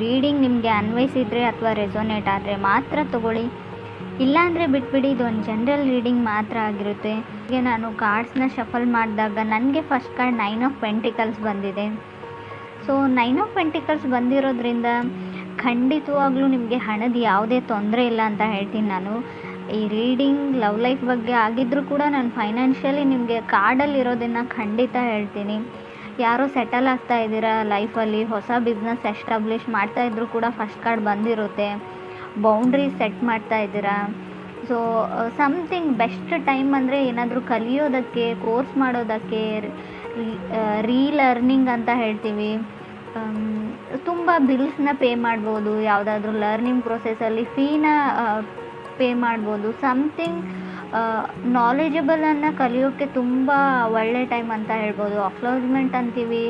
Reading ನಿಮಗೆ ಅನ್ವಯಿಸಿದರೆ ಅಥವಾ ರೆಸೊನೇಟ್ ಆದರೆ ಮಾತ್ರ ತೊಗೊಳ್ಳಿ, ಇಲ್ಲಾಂದರೆ ಬಿಟ್ಬಿಡಿ. ಇದು ಒಂದು ಜನರಲ್ ರೀಡಿಂಗ್ ಮಾತ್ರ ಆಗಿರುತ್ತೆ. ಈಗ ನಾನು ಕಾರ್ಡ್ಸ್ನ ಶಫಲ್ ಮಾಡಿದಾಗ ನನಗೆ ಫಸ್ಟ್ ಕಾರ್ಡ್ 9 ಆಫ್ ಪೆಂಟಿಕಲ್ಸ್ ಬಂದಿದೆ. ಸೊ 9 ಆಫ್ ಪೆಂಟಿಕಲ್ಸ್ ಬಂದಿರೋದ್ರಿಂದ ಖಂಡಿತವಾಗ್ಲೂ ನಿಮಗೆ ಹಣದ ಯಾವುದೇ ತೊಂದರೆ ಇಲ್ಲ ಅಂತ ಹೇಳ್ತೀನಿ ನಾನು. ಈ ರೀಡಿಂಗ್ ಲವ್ ಲೈಫ್ ಬಗ್ಗೆ ಆಗಿದ್ದರೂ ಕೂಡ ನಾನು ಫೈನಾನ್ಷಿಯಲಿ ನಿಮಗೆ ಕಾರ್ಡಲ್ಲಿರೋದನ್ನು ಖಂಡಿತ ಹೇಳ್ತೀನಿ. ಯಾರೋ ಸೆಟಲ್ ಆಗ್ತಾ ಇದ್ದೀರಾ ಲೈಫಲ್ಲಿ, ಹೊಸ ಬಿಸ್ನೆಸ್ ಎಸ್ಟಾಬ್ಲಿಷ್ ಮಾಡ್ತಾಯಿದ್ರು ಕೂಡ ಫಸ್ಟ್ ಕಾರ್ಡ್ ಬಂದಿರುತ್ತೆ. ಬೌಂಡ್ರೀಸ್ ಸೆಟ್ ಮಾಡ್ತಾ ಇದ್ದೀರಾ. ಸೊ ಸಮಥಿಂಗ್ ಬೆಸ್ಟ್ ಟೈಮ್ ಅಂದರೆ ಏನಾದರೂ ಕಲಿಯೋದಕ್ಕೆ, ಕೋರ್ಸ್ ಮಾಡೋದಕ್ಕೆ, ರೀಲರ್ನಿಂಗ್ ಅಂತ ಹೇಳ್ತೀವಿ. ತುಂಬ ಬಿಲ್ಸ್ನ ಪೇ ಮಾಡ್ಬೋದು, ಯಾವುದಾದ್ರೂ ಲರ್ನಿಂಗ್ ಪ್ರೊಸೆಸಲ್ಲಿ ಫೀನ ಪೇ ಮಾಡ್ಬೋದು. ಸಮಥಿಂಗ್ ನಾಲೆಜಬಲನ್ನು ಕಲಿಯೋಕ್ಕೆ ತುಂಬ ಒಳ್ಳೆ ಟೈಮ್ ಅಂತ ಹೇಳ್ಬೋದು. ಅಕ್ನಾಲಜ್ಮೆಂಟ್ ಅಂತೀವಿ.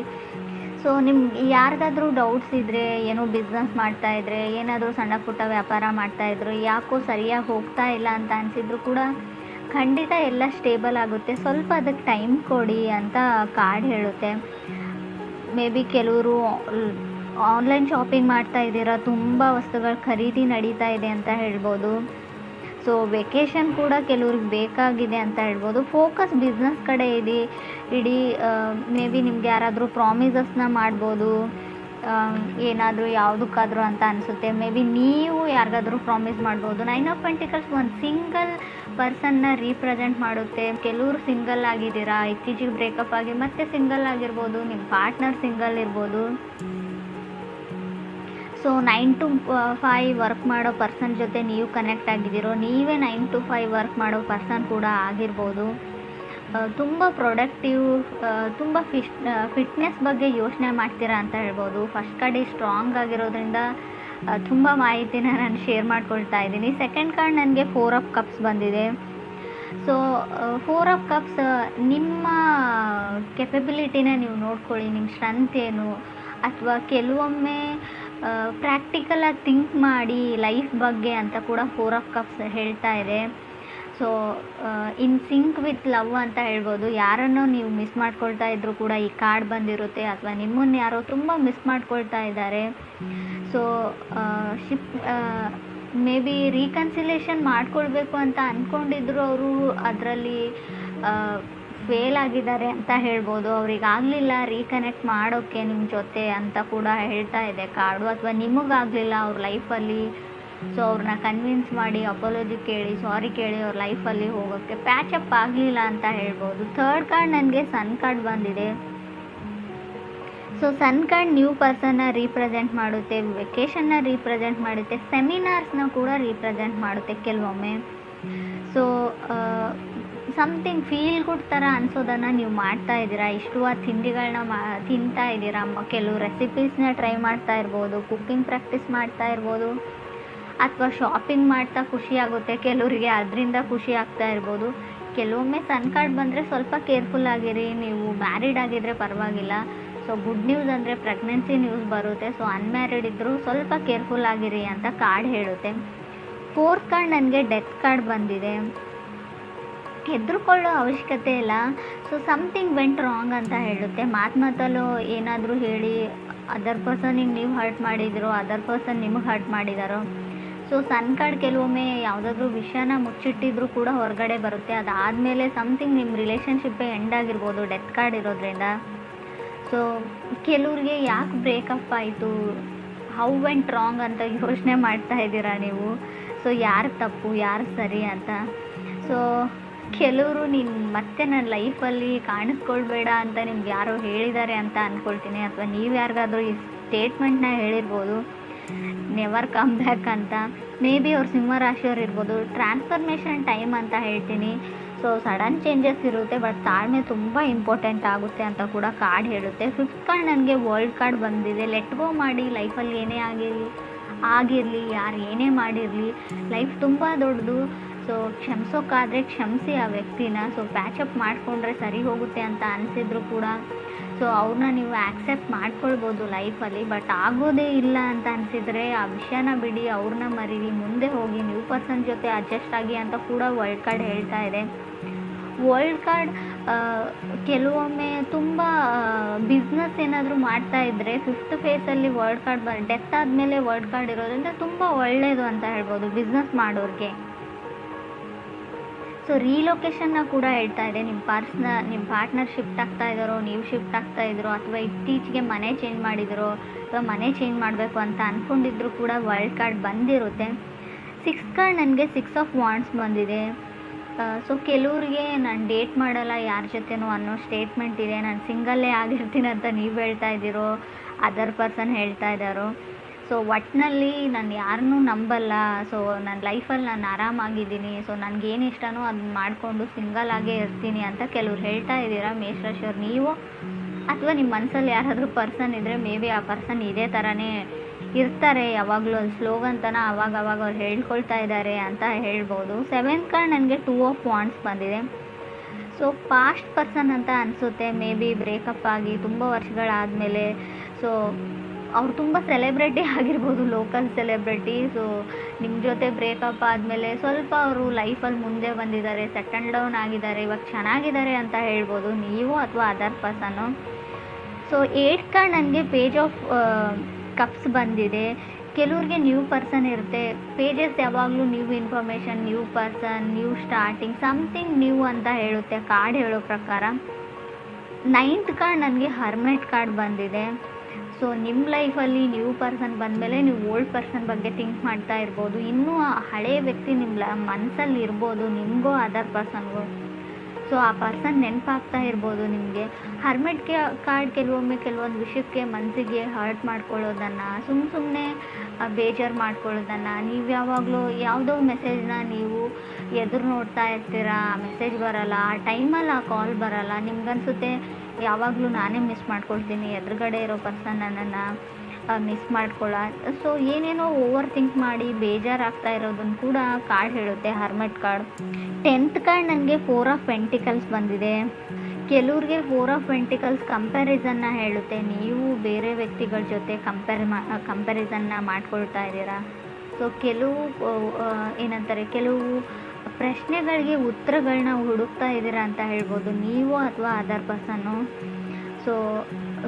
ಸೊ ನಿಮ್ಗೆ ಯಾರಿಗಾದ್ರೂ ಡೌಟ್ಸ್ ಇದ್ದರೆ, ಏನೋ ಬಿಸ್ನೆಸ್ ಮಾಡ್ತಾಯಿದ್ರೆ, ಏನಾದರೂ ಸಣ್ಣ ಪುಟ್ಟ ವ್ಯಾಪಾರ ಮಾಡ್ತಾಯಿದ್ರು, ಯಾಕೋ ಸರಿಯಾಗಿ ಹೋಗ್ತಾ ಇಲ್ಲ ಅಂತ ಅನಿಸಿದ್ರು ಕೂಡ ಖಂಡಿತ ಎಲ್ಲ ಸ್ಟೇಬಲ್ ಆಗುತ್ತೆ, ಸ್ವಲ್ಪ ಅದಕ್ಕೆ ಟೈಮ್ ಕೊಡಿ ಅಂತ ಕಾರ್ಡ್ ಹೇಳುತ್ತೆ. ಮೇ ಬಿ ಕೆಲವರು ಆನ್ಲೈನ್ ಶಾಪಿಂಗ್ ಮಾಡ್ತಾ ಇದ್ದೀರಾ, ತುಂಬ ವಸ್ತುಗಳ ಖರೀದಿ ನಡೀತಾ ಇದೆ ಅಂತ ಹೇಳ್ಬೋದು. ಸೊ ವೆಕೇಷನ್ ಕೂಡ ಕೆಲವ್ರಿಗೆ ಬೇಕಾಗಿದೆ ಅಂತ ಹೇಳ್ಬೋದು. ಫೋಕಸ್ ಬಿಸ್ನೆಸ್ ಕಡೆ ಇಡೀ ಮೇ ಬಿ ನಿಮ್ಗೆ ಯಾರಾದರೂ ಪ್ರಾಮಿಸಸ್ನ ಮಾಡ್ಬೋದು, ಏನಾದರೂ ಯಾವುದಕ್ಕಾದರೂ ಅಂತ ಅನಿಸುತ್ತೆ. ಮೇ ಬಿ ನೀವು ಯಾರಿಗಾದ್ರೂ ಪ್ರಾಮಿಸ್ ಮಾಡ್ಬೋದು. 9 ಆಫ್ ಪೆಂಟಿಕಲ್ಸ್ ಒಂದು ಸಿಂಗಲ್ ಪರ್ಸನ್ನ ರೀಪ್ರೆಸೆಂಟ್ ಮಾಡುತ್ತೆ. ಕೆಲವರು ಸಿಂಗಲ್ ಆಗಿದ್ದೀರಾ, ಇತ್ತೀಚೆಗೆ ಬ್ರೇಕಪ್ ಆಗಿ ಮತ್ತೆ ಸಿಂಗಲ್ ಆಗಿರ್ಬೋದು, ನಿಮ್ಮ ಪಾರ್ಟ್ನರ್ ಸಿಂಗಲ್ ಇರ್ಬೋದು. ಸೊ 9 to 5 ವರ್ಕ್ ಮಾಡೋ ಪರ್ಸನ್ ಜೊತೆ ನೀವು ಕನೆಕ್ಟ್ ಆಗಿದ್ದೀರೋ, ನೀವೇ 9 to 5 ವರ್ಕ್ ಮಾಡೋ ಪರ್ಸನ್ ಕೂಡ ಆಗಿರ್ಬೋದು. ತುಂಬ ಪ್ರೊಡಕ್ಟಿವ್, ತುಂಬ ಫಿಟ್ನೆಸ್ ಬಗ್ಗೆ ಯೋಚನೆ ಮಾಡ್ತೀರಾ ಅಂತ ಹೇಳ್ಬೋದು. ಫಸ್ಟ್ ಕಾರ್ಡ್ ಸ್ಟ್ರಾಂಗ್ ಆಗಿರೋದ್ರಿಂದ ತುಂಬ ಮಾಹಿತಿನ ನಾನು ಶೇರ್ ಮಾಡ್ಕೊಳ್ತಾ ಇದ್ದೀನಿ. ಸೆಕೆಂಡ್ ಕಾರ್ಡ್ ನನಗೆ 4 ಆಫ್ ಕಪ್ಸ್ ಬಂದಿದೆ. ಸೊ 4 ಆಫ್ ಕಪ್ಸ್ ನಿಮ್ಮ ಕೆಪಬಿಲಿಟಿನ ನೀವು ನೋಡ್ಕೊಳ್ಳಿ, ನಿಮ್ಮ ಸ್ಟ್ರೆಂತ್ ಏನು, ಅಥವಾ ಕೆಲವೊಮ್ಮೆ ಪ್ರಾಕ್ಟಿಕಲಾಗಿ ಥಿಂಕ್ ಮಾಡಿ ಲೈಫ್ ಬಗ್ಗೆ ಅಂತ ಕೂಡ 4 ಆಫ್ ಕಪ್ಸ್ ಹೇಳ್ತಾ ಇದೆ. So in sync with love ಅಂತ ಹೇಳ್ಬೋದು. ಯಾರನ್ನೋ ನೀವು ಮಿಸ್ ಮಾಡ್ಕೊಳ್ತಾ ಇದ್ದರೂ ಕೂಡ ಈ ಕಾರ್ಡ್ ಬಂದಿರುತ್ತೆ, ಅಥವಾ ನಿಮ್ಮನ್ನು ಯಾರೋ ತುಂಬ ಮಿಸ್ ಮಾಡ್ಕೊಳ್ತಾ ಇದ್ದಾರೆ. ಸೊ ಮೇ ಬಿ ರೀಕನ್ಸಿಲೇಷನ್ ಮಾಡ್ಕೊಳ್ಬೇಕು ಅಂತ ಅಂದ್ಕೊಂಡಿದ್ರು, ಅವರು ಅದರಲ್ಲಿ ಫೇಲ್ ಆಗಿದ್ದಾರೆ ಅಂತ ಹೇಳ್ಬೋದು. ಅವ್ರಿಗಾಗಲಿಲ್ಲ ರೀಕನೆಕ್ಟ್ ಮಾಡೋಕ್ಕೆ ನಿಮ್ಮ ಜೊತೆ ಅಂತ ಕೂಡ ಹೇಳ್ತಾ ಇದೆ ಕಾರ್ಡು. ಅಥವಾ ನಿಮಗಾಗಲಿಲ್ಲ ಅವ್ರ ಲೈಫಲ್ಲಿ, ಸೊ ಅವ್ರನ್ನ ಕನ್ವಿನ್ಸ್ ಮಾಡಿ ಅಪಾಲಜಿ ಕೇಳಿ, ಸಾರಿ ಕೇಳಿ ಅವ್ರ ಲೈಫಲ್ಲಿ ಹೋಗೋಕ್ಕೆ ಪ್ಯಾಚಪ್ ಆಗಲಿಲ್ಲ ಅಂತ ಹೇಳ್ಬೋದು. ಥರ್ಡ್ ಕಾರ್ಡ್ ನನಗೆ ಸನ್ ಕಾರ್ಡ್ ಬಂದಿದೆ. ಸೊ ಸನ್ ಕಾರ್ಡ್ ನ್ಯೂ ಪರ್ಸನ್ನ ರೀಪ್ರೆಸೆಂಟ್ ಮಾಡುತ್ತೆ, ವೆಕೇಷನ್ನ ರೀಪ್ರೆಸೆಂಟ್ ಮಾಡುತ್ತೆ, ಸೆಮಿನಾರ್ಸ್ನ ಕೂಡ ರೀಪ್ರೆಸೆಂಟ್ ಮಾಡುತ್ತೆ ಕೆಲವೊಮ್ಮೆ. ಸೊ ಸಮಥಿಂಗ್ ಫೀಲ್ ಗುಡ್ ಥರ ಅನಿಸೋದನ್ನು ನೀವು ಮಾಡ್ತಾ ಇದ್ದೀರಾ. ಇಷ್ಟವಾದ ತಿಂಡಿಗಳನ್ನ ತಿಂತಾ ಇದ್ದೀರಾ. ಕೆಲವು ರೆಸಿಪೀಸ್ನ ಟ್ರೈ ಮಾಡ್ತಾ ಇರ್ಬೋದು, ಕುಕ್ಕಿಂಗ್ ಪ್ರಾಕ್ಟೀಸ್ ಮಾಡ್ತಾ ಇರ್ಬೋದು, ಅಥವಾ ಶಾಪಿಂಗ್ ಮಾಡ್ತಾ ಖುಷಿ ಆಗುತ್ತೆ ಕೆಲವರಿಗೆ, ಅದರಿಂದ ಖುಷಿ ಆಗ್ತಾ ಇರ್ಬೋದು. ಕೆಲವೊಮ್ಮೆ ಸನ್ ಕಾರ್ಡ್ ಬಂದರೆ ಸ್ವಲ್ಪ ಕೇರ್ಫುಲ್ ಆಗಿರಿ. ನೀವು ಮ್ಯಾರಿಡ್ ಆಗಿದ್ದರೆ ಪರವಾಗಿಲ್ಲ. ಸೊ ಗುಡ್ ನ್ಯೂಸ್ ಅಂದರೆ ಪ್ರೆಗ್ನೆನ್ಸಿ ನ್ಯೂಸ್ ಬರುತ್ತೆ. ಸೊ ಅನ್ಮ್ಯಾರಿಡ್ ಇದ್ದರೂ ಸ್ವಲ್ಪ ಕೇರ್ಫುಲ್ ಆಗಿರಿ ಅಂತ ಕಾರ್ಡ್ ಹೇಳುತ್ತೆ. ಫೋರ್ತ್ ಕಾರ್ಡ್ ನನಗೆ ಡೆತ್ ಕಾರ್ಡ್ ಬಂದಿದೆ. ಹೆದರ್ಕೊಳ್ಳೋ ಅವಶ್ಯಕತೆ ಇಲ್ಲ. ಸೊ ಸಮಥಿಂಗ್ ವೆಂಟ್ ರಾಂಗ್ ಅಂತ ಹೇಳುತ್ತೆ. ಮಾತಲ್ಲೋ ಏನಾದರೂ ಹೇಳಿ ಅದರ್ ಪರ್ಸನಿಗೆ ನೀವು ಹರ್ಟ್ ಮಾಡಿದಿರೋ, ಅದರ್ ಪರ್ಸನ್ ನಿಮಗೆ ಹರ್ಟ್ ಮಾಡಿದಾರೋ. ಸೊ ಸನ್ ಕಾರ್ಡ್ ಕೆಲವೊಮ್ಮೆ ಯಾವುದಾದ್ರೂ ವಿಷಯನ ಮುಚ್ಚಿಟ್ಟಿದ್ರೂ ಕೂಡ ಹೊರಗಡೆ ಬರುತ್ತೆ. ಅದಾದಮೇಲೆ ಸಮಥಿಂಗ್ ನಿಮ್ಮ ರಿಲೇಷನ್ಶಿಪ್ಪೇ ಎಂಡ್ ಆಗಿರ್ಬೋದು ಡೆತ್ ಕಾರ್ಡ್ ಇರೋದ್ರಿಂದ. ಸೊ ಕೆಲವ್ರಿಗೆ ಯಾಕೆ ಬ್ರೇಕಪ್ ಆಯಿತು, ಹೌ ವೆಂಟ್ ರಾಂಗ್ ಅಂತ ಯೋಚನೆ ಮಾಡ್ತಾ ಇದ್ದೀರಾ ನೀವು. ಸೊ ಯಾರು ತಪ್ಪು ಯಾರು ಸರಿ ಅಂತ. ಸೊ ಕೆಲವರು ನೀನು ಮತ್ತೆ ನನ್ನ ಲೈಫಲ್ಲಿ ಕಾಣಿಸ್ಕೊಳ್ಬೇಡ ಅಂತ ನಿಮ್ಗೆ ಯಾರೋ ಹೇಳಿದ್ದಾರೆ ಅಂತ ಅಂದ್ಕೊಳ್ತೀನಿ. ಅಥವಾ ನೀವು ಯಾರಿಗಾದ್ರೂ ಈ ಸ್ಟೇಟ್ಮೆಂಟ್ನ ಹೇಳಿರ್ಬೋದು, ನೆವರ್ ಕಮ್ ಬ್ಯಾಕ್ ಅಂತ. ಮೇ ಬಿ ಅವ್ರು ಸಿಂಹರಾಶಿಯವ್ರು ಇರ್ಬೋದು. ಟ್ರಾನ್ಸ್ಫರ್ಮೇಷನ್ ಟೈಮ್ ಅಂತ ಹೇಳ್ತೀನಿ. ಸೊ ಸಡನ್ ಚೇಂಜಸ್ ಇರುತ್ತೆ, ಬಟ್ ತಾಳ್ಮೆ ತುಂಬ ಇಂಪಾರ್ಟೆಂಟ್ ಆಗುತ್ತೆ ಅಂತ ಕೂಡ ಕಾರ್ಡ್ ಹೇಳುತ್ತೆ. ಫಿಫ್ತ್ ಕಾರ್ಡ್ ನನಗೆ ವರ್ಲ್ಡ್ ಕಾರ್ಡ್ ಬಂದಿದೆ. ಲೆಟ್ ಗೋ ಮಾಡಿ, ಲೈಫಲ್ಲಿ ಏನೇ ಆಗಿರಲಿ, ಯಾರು ಏನೇ ಮಾಡಿರಲಿ, ಲೈಫ್ ತುಂಬ ದೊಡ್ಡದು. ಸೊ ಕ್ಷಮಿಸೋಕ್ಕಾದರೆ ಕ್ಷಮಿಸಿ ಆ ವ್ಯಕ್ತಿನ. ಸೊ ಪ್ಯಾಚಪ್ ಮಾಡಿಕೊಂಡ್ರೆ ಸರಿ ಹೋಗುತ್ತೆ ಅಂತ ಅನಿಸಿದ್ರು ಕೂಡ ಸೊ ಅವ್ರನ್ನ ನೀವು ಆ್ಯಕ್ಸೆಪ್ಟ್ ಮಾಡ್ಕೊಳ್ಬೋದು ಲೈಫಲ್ಲಿ. ಬಟ್ ಆಗೋದೇ ಇಲ್ಲ ಅಂತ ಅನಿಸಿದರೆ ಆ ವಿಷಯನ ಬಿಡಿ, ಅವ್ರನ್ನ ಮರೀರಿ, ಮುಂದೆ ಹೋಗಿ ನ್ಯೂ ಪರ್ಸನ್ ಜೊತೆ ಅಡ್ಜಸ್ಟ್ ಆಗಿ ಅಂತ ಕೂಡ ವರ್ಲ್ಡ್ ಕಾರ್ಡ್ ಹೇಳ್ತಾ ಇದೆ. ವರ್ಲ್ಡ್ ಕಾರ್ಡ್ ಕೆಲವೊಮ್ಮೆ ತುಂಬ ಬಿಸ್ನೆಸ್ ಏನಾದರೂ ಮಾಡ್ತಾ ಇದ್ದರೆ ಫಿಫ್ತ್ ಫೇಸಲ್ಲಿ ವರ್ಲ್ಡ್ ಕಾರ್ಡ್ ಡೆತ್ ಆದಮೇಲೆ ವರ್ಲ್ಡ್ ಕಾರ್ಡ್ ಇರೋದ್ರಿಂದ ತುಂಬ ಒಳ್ಳೆಯದು ಅಂತ ಹೇಳ್ಬೋದು ಬಿಸ್ನೆಸ್ ಮಾಡೋರಿಗೆ. ಸೊ ರೀಲೊಕೇಶನ್ನ ಕೂಡ ಹೇಳ್ತಾ ಇದೆ. ನಿಮ್ಮ ಪಾರ್ಟ್ನರ್ ಶಿಫ್ಟ್ ಆಗ್ತಾ ಇದ್ದಾರೋ, ನೀವು ಶಿಫ್ಟ್ ಆಗ್ತಾ ಇದ್ರೋ, ಅಥವಾ ಇತ್ತೀಚೆಗೆ ಮನೆ ಚೇಂಜ್ ಮಾಡಿದಿರೋ, ಅಥವಾ ಮನೆ ಚೇಂಜ್ ಮಾಡಬೇಕು ಅಂತ ಅಂದ್ಕೊಂಡಿದ್ರು ಕೂಡ ವರ್ಲ್ಡ್ ಕಾರ್ಡ್ ಬಂದಿರುತ್ತೆ. 6 ಕಾರ್ಡ್ ನನಗೆ 6 ಆಫ್ ವಾಂಡ್ಸ್ ಬಂದಿದೆ. ಸೊ ಕೆಲವ್ರಿಗೆ ನಾನು ಡೇಟ್ ಮಾಡಲ್ಲ ಯಾರ ಜೊತೆನೂ ಅನ್ನೋ ಸ್ಟೇಟ್ಮೆಂಟ್ ಇದೆ. ನಾನು ಸಿಂಗಲ್ಲೇ ಆಗಿರ್ತೀನಿ ಅಂತ ನೀವು ಹೇಳ್ತಾ ಇದ್ದೀರೋ, ಅದರ್ ಪರ್ಸನ್ ಹೇಳ್ತಾ ಇದ್ದಾರೋ. ಸೊ ಒಟ್ಟಿನಲ್ಲಿ ನಾನು ಯಾರನ್ನೂ ನಂಬಲ್ಲ. ಸೊ ನನ್ನ ಲೈಫಲ್ಲಿ ನಾನು ಆರಾಮಾಗಿದ್ದೀನಿ. ಸೊ ನನಗೇನು ಇಷ್ಟನೋ ಅದನ್ನ ಮಾಡಿಕೊಂಡು ಸಿಂಗಲ್ ಆಗೇ ಇರ್ತೀನಿ ಅಂತ ಕೆಲವ್ರು ಹೇಳ್ತಾ ಇದ್ದೀರಾ. ಮೇಷರಾಶಿಯವ್ರು ನೀವು ಅಥವಾ ನಿಮ್ಮ ಮನಸ್ಸಲ್ಲಿ ಯಾರಾದರೂ ಪರ್ಸನ್ ಇದ್ದರೆ ಮೇ ಬಿ ಆ ಪರ್ಸನ್ ಇದೇ ಥರನೇ ಇರ್ತಾರೆ ಯಾವಾಗಲೂ. ಅದು ಸ್ಲೋಗನ್ ತನ ಅವಾಗ ಅವ್ರು ಹೇಳ್ಕೊಳ್ತಾ ಇದ್ದಾರೆ ಅಂತ ಹೇಳ್ಬೋದು. 7th ಕಾರ್ಡ್ ನನಗೆ 2 ಆಫ್ ವಾಂಡ್ಸ್ ಬಂದಿದೆ. ಸೊ ಪಾಸ್ಟ್ ಪರ್ಸನ್ ಅಂತ ಅನಿಸುತ್ತೆ. ಮೇ ಬಿ ಬ್ರೇಕಪ್ ಆಗಿ ತುಂಬ ವರ್ಷಗಳಾದಮೇಲೆ ಸೊ ಅವ್ರು ತುಂಬ ಸೆಲೆಬ್ರಿಟಿ ಆಗಿರ್ಬೋದು, ಲೋಕಲ್ ಸೆಲೆಬ್ರಿಟಿ. ಸೊ ನಿಮ್ಮ ಜೊತೆ ಬ್ರೇಕಪ್ ಆದಮೇಲೆ ಸ್ವಲ್ಪ ಅವರು ಲೈಫಲ್ಲಿ ಮುಂದೆ ಬಂದಿದ್ದಾರೆ, ಸೆಟಲ್ ಡೌನ್ ಆಗಿದ್ದಾರೆ, ಇವಾಗ ಚೆನ್ನಾಗಿದ್ದಾರೆ ಅಂತ ಹೇಳ್ಬೋದು ನೀವು ಅಥವಾ ಅದರ್ ಪರ್ಸನ್ನು. ಸೊ 8th ಕಾರ್ಡ್ ನನಗೆ ಪೇಜ್ ಆಫ್ ಕಪ್ಸ್ ಬಂದಿದೆ. ಕೆಲವ್ರಿಗೆ ನ್ಯೂ ಪರ್ಸನ್ ಇರುತ್ತೆ. ಪೇಜಸ್ ಯಾವಾಗಲೂ new information, new person, new starting, something new ಅಂತ ಹೇಳುತ್ತೆ ಕಾರ್ಡ್ ಹೇಳೋ ಪ್ರಕಾರ. 9th ಕಾರ್ಡ್ ನನಗೆ ಹರ್ಮೆಟ್ ಕಾರ್ಡ್ ಬಂದಿದೆ. ಸೊ ನಿಮ್ಮ ಲೈಫಲ್ಲಿ ನ್ಯೂ ಪರ್ಸನ್ ಬಂದಮೇಲೆ ನೀವು ಓಲ್ಡ್ ಪರ್ಸನ್ ಬಗ್ಗೆ ಥಿಂಕ್ ಮಾಡ್ತಾ ಇರ್ಬೋದು. ಇನ್ನೂ ಆ ಹಳೆಯ ವ್ಯಕ್ತಿ ನಿಮ್ಮ ಮನಸ್ಸಲ್ಲಿ ಇರ್ಬೋದು, ನಿಮಗೋ ಅದರ್ ಪರ್ಸನ್ಗೋ. ಸೊ ಆ ಪರ್ಸನ್ ನೆನಪಾಗ್ತಾ ಇರ್ಬೋದು ನಿಮಗೆ. ಹರ್ಮೆಟ್ ಕಾರ್ಡ್ ಕೆಲವೊಂದು ವಿಷಯಕ್ಕೆ ಮನಸ್ಸಿಗೆ ಹರ್ಟ್ ಮಾಡ್ಕೊಳ್ಳೋದನ್ನು, ಸುಮ್ಮನೆ ಬೇಜಾರು ಮಾಡ್ಕೊಳ್ಳೋದನ್ನು, ನೀವು ಯಾವಾಗಲೂ ಯಾವುದೋ ಮೆಸೇಜ್ನ ನೀವು ಎದುರು ನೋಡ್ತಾ ಇರ್ತೀರ, ಆ ಮೆಸೇಜ್ ಬರೋಲ್ಲ, ಆ ಟೈಮಲ್ಲಿ ಆ ಕಾಲ್ ಬರೋಲ್ಲ. ನಿಮ್ಗನ್ಸುತ್ತೆ ಯಾವಾಗಲೂ ನಾನೇ ಮಿಸ್ ಮಾಡ್ಕೊಳ್ತೀನಿ, ಎದುರುಗಡೆ ಇರೋ ಪರ್ಸನ್ ನನ್ನನ್ನು ಮಿಸ್ ಮಾಡ್ಕೊಳ್ಳ. ಸೊ ಏನೇನೋ ಓವರ್ ಥಿಂಕ್ ಮಾಡಿ ಬೇಜಾರಾಗ್ತಾ ಇರೋದನ್ನು ಕೂಡ ಕಾರ್ಡ್ ಹೇಳುತ್ತೆ ಹರ್ಮೆಟ್ ಕಾರ್ಡ್. 10th ಕಾರ್ಡ್ ನನಗೆ 4 ಆಫ್ ಪೆಂಟಿಕಲ್ಸ್ ಬಂದಿದೆ. ಕೆಲವ್ರಿಗೆ 4 ಆಫ್ ಪೆಂಟಿಕಲ್ಸ್ ಕಂಪ್ಯಾರಿಸನ್ನ ಹೇಳುತ್ತೆ. ನೀವು ಬೇರೆ ವ್ಯಕ್ತಿಗಳ ಜೊತೆ ಕಂಪ್ಯಾರಿಸನ್ನ ಮಾಡ್ಕೊಳ್ತಾ ಇದ್ದೀರಾ. ಸೊ ಕೆಲವು ಪ್ರಶ್ನೆಗಳಿಗೆ ಉತ್ತರಗಳನ್ನ ಹುಡುಕ್ತಾ ಇದ್ದೀರಾ ಅಂತ ಹೇಳ್ಬೋದು ನೀವು ಅಥವಾ ಅದರ್ ಪರ್ಸನ್ನು.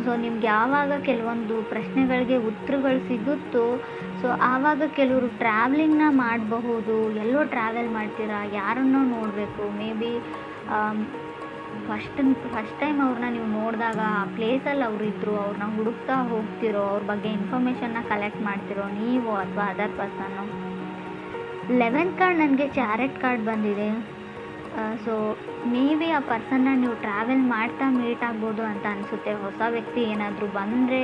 ಸೊ ನಿಮ್ಗೆ ಯಾವಾಗ ಕೆಲವೊಂದು ಪ್ರಶ್ನೆಗಳಿಗೆ ಉತ್ತರಗಳು ಸಿಗುತ್ತೋ ಸೊ ಆವಾಗ ಕೆಲವರು ಟ್ರಾವೆಲಿಂಗ್ನ ಮಾಡಬಹುದು. ಎಲ್ಲೋ ಟ್ರಾವೆಲ್ ಮಾಡ್ತೀರಾ, ಯಾರನ್ನೋ ನೋಡಬೇಕು, ಮೇ ಬಿ ಫಸ್ಟ್ ಟೈಮ್ ಅವ್ರನ್ನ ನೀವು ನೋಡಿದಾಗ ಆ ಪ್ಲೇಸಲ್ಲಿ ಅವರು ಇದ್ದರು, ಅವ್ರನ್ನ ಹುಡುಕ್ತಾ ಹೋಗ್ತಿರೋ, ಅವ್ರ ಬಗ್ಗೆ ಇನ್ಫಾರ್ಮೇಷನ್ನ ಕಲೆಕ್ಟ್ ಮಾಡ್ತಿರೋ ನೀವು ಅಥವಾ ಅದರ್ ಪರ್ಸನ್ನು. 11th ಕಾರ್ಡ್ ನನಗೆ ಚಾರೆಟ್ ಕಾರ್ಡ್ ಬಂದಿದೆ. ಸೊ ಮೇ ಬಿ ಆ ಪರ್ಸನ್ನ ನೀವು ಟ್ರಾವೆಲ್ ಮಾಡ್ತಾ ಮೀಟ್ ಆಗ್ಬೋದು ಅಂತ ಅನಿಸುತ್ತೆ. ಹೊಸ ವ್ಯಕ್ತಿ ಏನಾದರೂ ಬಂದರೆ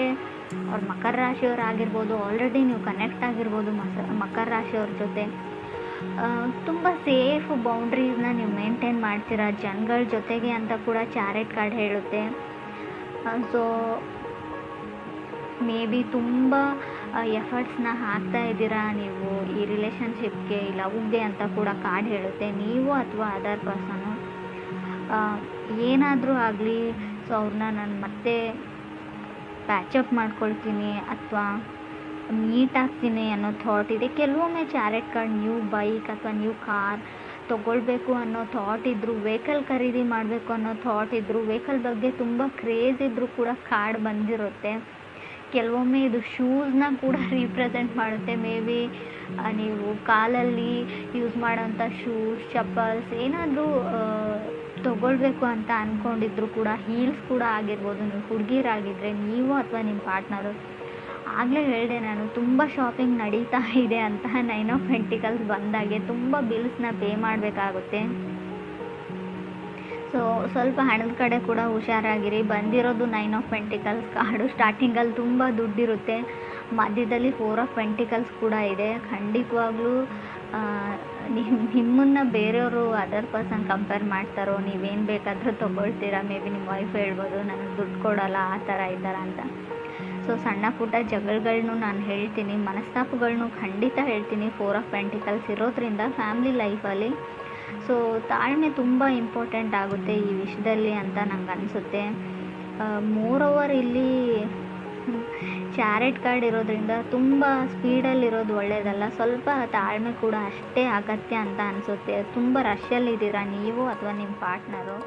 ಅವ್ರು ಮಕರ ರಾಶಿಯವ್ರು ಆಗಿರ್ಬೋದು, ಆಲ್ರೆಡಿ ನೀವು ಕನೆಕ್ಟ್ ಆಗಿರ್ಬೋದು ಮಕರ ರಾಶಿಯವ್ರ ಜೊತೆ. ತುಂಬ ಸೇಫ್ ಬೌಂಡ್ರೀಸ್ನ ನೀವು ಮೇಂಟೈನ್ ಮಾಡ್ತೀರಾ ಜನಗಳ ಜೊತೆಗೆ ಅಂತ ಕೂಡ ಚಾರೆಟ್ ಕಾರ್ಡ್ ಹೇಳುತ್ತೆ. ಸೊ ಮೇ ಬಿ ತುಂಬ ಎಫರ್ಟ್ಸ್ನ ಹಾಕ್ತಾ ಇದ್ದೀರಾ ನೀವು ಈ ರಿಲೇಷನ್ಶಿಪ್ಗೆ, ಈ ಲವ್ಗೆ ಅಂತ ಕೂಡ ಕಾರ್ಡ್ ಹೇಳುತ್ತೆ ನೀವು ಅಥವಾ ಅದರ್ ಪರ್ಸನ್ನು. ಏನಾದರೂ ಆಗಲಿ ಸೊ ಅವ್ರನ್ನ ನಾನು ಮತ್ತೆ ಪ್ಯಾಚಪ್ ಮಾಡ್ಕೊಳ್ತೀನಿ ಅಥವಾ ಮೀಟ್ ಆಗ್ತೀನಿ ಅನ್ನೋ ಥಾಟ್ ಇದೆ. ಕೆಲವೊಮ್ಮೆ ಚಾರೆಟ್ ಕಾರ್ಡ್ ನ್ಯೂ ಬೈಕ್ ಅಥವಾ ನ್ಯೂ ಕಾರ್ ತೊಗೊಳ್ಬೇಕು ಅನ್ನೋ ಥಾಟ್ ಇದ್ದರೂ, ವೆಹಿಕಲ್ ಖರೀದಿ ಮಾಡಬೇಕು ಅನ್ನೋ ಥಾಟ್ ಇದ್ದರೂ, ವೆಹಿಕಲ್ ಬಗ್ಗೆ ತುಂಬ ಕ್ರೇಜ್ ಇದ್ದರೂ ಕೂಡ ಕಾರ್ಡ್ ಬಂದಿರುತ್ತೆ. ಕೆಲವೊಮ್ಮೆ ಇದು ಶೂಸ್ನ ಕೂಡ ರೀಪ್ರೆಸೆಂಟ್ ಮಾಡುತ್ತೆ. ಮೇ ಬಿ ನೀವು ಕಾಲಲ್ಲಿ ಯೂಸ್ ಮಾಡೋಂಥ ಶೂಸ್, ಚಪ್ಪಲ್ಸ್ ಏನಾದರೂ ತೊಗೊಳ್ಬೇಕು ಅಂತ ಅಂದ್ಕೊಂಡಿದ್ರು ಕೂಡ, ಹೀಲ್ಸ್ ಕೂಡ ಆಗಿರ್ಬೋದು. ನೀವು ಹುಡುಗಿರಾಗಿದ್ದರೆ ನೀವು ಅಥವಾ ನಿಮ್ಮ ಪಾರ್ಟ್ನರು. ಆಗಲೇ ಹೇಳಿದೆ ನಾನು, ತುಂಬ ಶಾಪಿಂಗ್ ನಡೀತಾ ಇದೆ ಅಂತ. 9 ಆಫ್ ಪೆಂಟಿಕಲ್ಸ್ ಬಂದಾಗೆ ತುಂಬ ಬಿಲ್ಸ್ನ ಪೇ ಮಾಡಬೇಕಾಗುತ್ತೆ. ಸೊ ಸ್ವಲ್ಪ ಹಣದ ಕಡೆ ಕೂಡ ಹುಷಾರಾಗಿರಿ. ಬಂದಿರೋದು 9 ಆಫ್ ಪೆಂಟಿಕಲ್ಸ್ ಕಾರ್ಡು. ಸ್ಟಾರ್ಟಿಂಗಲ್ಲಿ ತುಂಬ ದುಡ್ಡಿರುತ್ತೆ, ಮಧ್ಯದಲ್ಲಿ 4 ಆಫ್ ಪೆಂಟಿಕಲ್ಸ್ ಕೂಡ ಇದೆ. ಖಂಡಿತವಾಗ್ಲೂ ನಿಮ್ಮನ್ನು ಬೇರೆಯವರು ಅದರ್ ಪರ್ಸನ್ ಕಂಪೇರ್ ಮಾಡ್ತಾರೋ, ನೀವೇನು ಬೇಕಾದರೂ ತೊಗೊಳ್ತೀರಾ. ಮೇ ಬಿ ನಿಮ್ಮ ವೈಫ್ ಹೇಳ್ಬೋದು ನನಗೆ ದುಡ್ಡು ಕೊಡೋಲ್ಲ ಆ ಥರ ಈ ಥರ ಅಂತ. ಸೊ ಸಣ್ಣ ಪುಟ್ಟ ಜಗಳಗಳನ್ನೂ ನಾನು ಹೇಳ್ತೀನಿ, ಮನಸ್ತಾಪಗಳನ್ನೂ ಖಂಡಿತ ಹೇಳ್ತೀನಿ 4 ಆಫ್ ಪೆಂಟಿಕಲ್ಸ್ ಇರೋದ್ರಿಂದ ಫ್ಯಾಮಿಲಿ ಲೈಫಲ್ಲಿ. ಸೊ ತಾಳ್ಮೆ ತುಂಬ ಇಂಪಾರ್ಟೆಂಟ್ ಆಗುತ್ತೆ ಈ ವಿಷಯದಲ್ಲಿ ಅಂತ ನಂಗೆ ಅನಿಸುತ್ತೆ. ಮೋರೋವರ್ ಇಲ್ಲಿ ಚಾರೆಟ್ ಕಾರ್ಡ್ ಇರೋದ್ರಿಂದ ತುಂಬ ಸ್ಪೀಡಲ್ಲಿರೋದು ಒಳ್ಳೆಯದಲ್ಲ, ಸ್ವಲ್ಪ ತಾಳ್ಮೆ ಕೂಡ ಅಷ್ಟೇ ಅಗತ್ಯ ಅಂತ ಅನಿಸುತ್ತೆ. ತುಂಬ ರಶ್ಯಲ್ಲಿದ್ದೀರಾ ನೀವು ಅಥವಾ ನಿಮ್ಮ ಪಾರ್ಟ್ನರು.